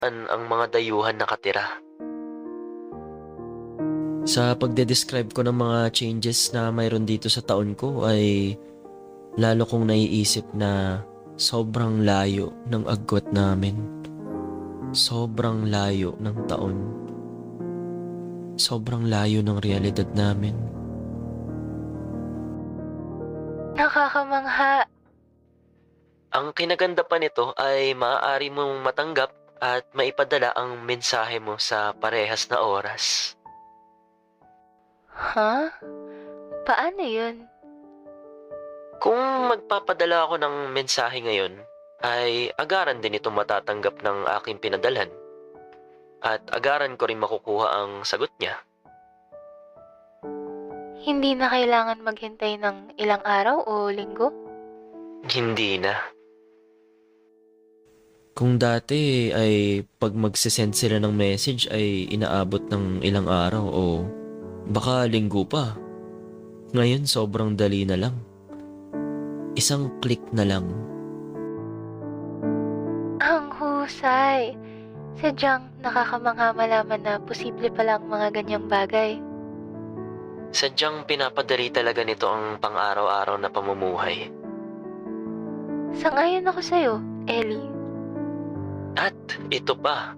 ang mga dayuhan nakatira. Sa pagde-describe ko ng mga changes na mayroon dito sa taon ko ay lalo kong naiisip na sobrang layo ng agwat namin. Sobrang layo ng taon. Sobrang layo ng realidad namin. Nakakamangha. Ang kinaganda pa nito ay maaari mong matanggap at maipadala ang mensahe mo sa parehas na oras. Ha? Paano yun? Kung magpapadala ako ng mensahe ngayon, ay agaran din itong matatanggap ng aking pinadalhan. At agaran ko rin makukuha ang sagot niya. Hindi na kailangan maghintay ng ilang araw o linggo? Hindi na. Kung dati ay pag magsisend sila ng message ay inaabot ng ilang araw o baka linggo pa. Ngayon sobrang dali na lang. Isang click na lang. Ang husay. Sadyang nakakamangha malaman na posible palang mga ganyang bagay. Sadyang pinapadali talaga nito ang pang-araw-araw na pamumuhay. Sang-ayon ako sa'yo, Ellie. At ito pa,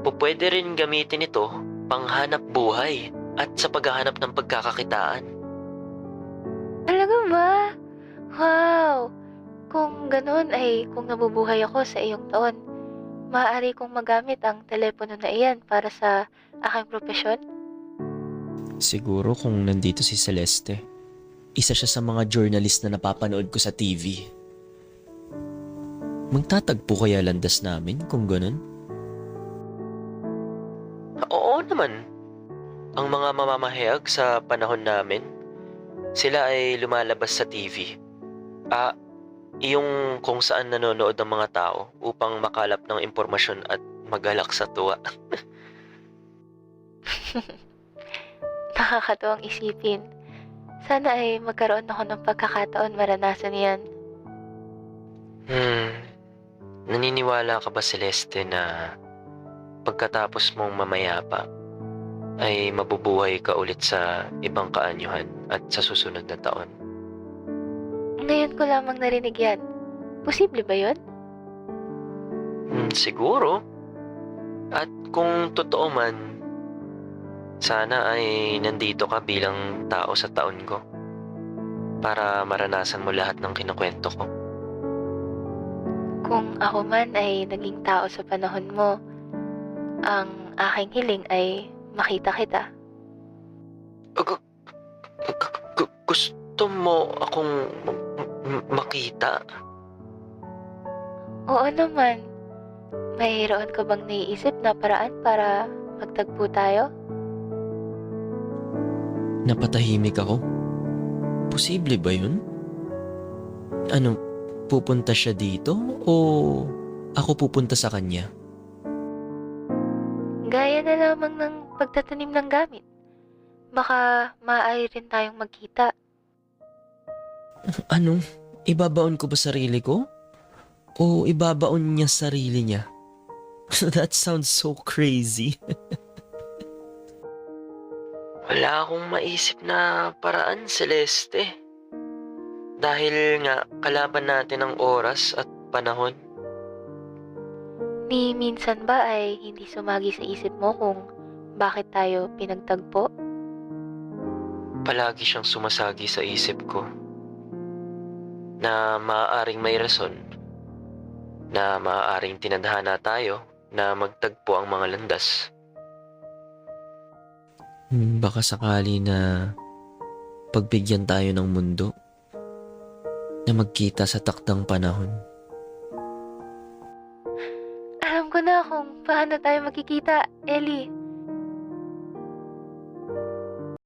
pupwede rin gamitin ito panghanap buhay at sa paghahanap ng pagkakakitaan. Talaga ba? Wow! Kung ganun ay kung nabubuhay ako sa iyong taon, maaari kong magamit ang telepono na iyan para sa aking propesyon? Siguro kung nandito si Celeste, isa siya sa mga journalist na napapanood ko sa TV. Magtatagpo kaya landas namin kung ganun? Oo naman, ang mga mamamahayag sa panahon namin, sila ay lumalabas sa TV. Yung kung saan nanonood ng mga tao upang makalap ng impormasyon at magalak sa tuwa. Nakakatuwang isipin. Sana ay magkaroon ako ng pagkakataon maranasan yan. Naniniwala ka ba, Celeste, na pagkatapos mong mamayapa ay mabubuhay ka ulit sa ibang kaanyuhan at sa susunod na taon? Ngayon ko lamang narinig yan. Posible ba yun? Siguro. At kung totoo man, sana ay nandito ka bilang tao sa taon ko para maranasan mo lahat ng kinukwento ko. Kung ako man ay naging tao sa panahon mo, ang aking hiling ay makita kita. Gusto mo akong makita? Oo naman. Mayroon ka bang naiisip na paraan para magtagpo tayo? Napatahimik ako? Posible ba yun? Ano, pupunta siya dito o ako pupunta sa kanya? Gaya na lamang ng pagtatanim ng gamit. Baka maaari rin tayong magkita. Ano? Ibabaon ko ba sarili ko? O ibabaon niya sarili niya? That sounds so crazy. Wala akong maisip na paraan, Celeste. Dahil nga kalaban natin ang oras at panahon. Ni minsan ba ay hindi sumagi sa isip mo kung bakit tayo pinagtagpo? Palagi siyang sumasagi sa isip ko na maaaring may rason, na maaaring tinadhana tayo na magtagpo ang mga landas. Baka sakali na pagbigyan tayo ng mundo na magkita sa takdang panahon. Alam ko na kung paano tayo magkikita, Ellie.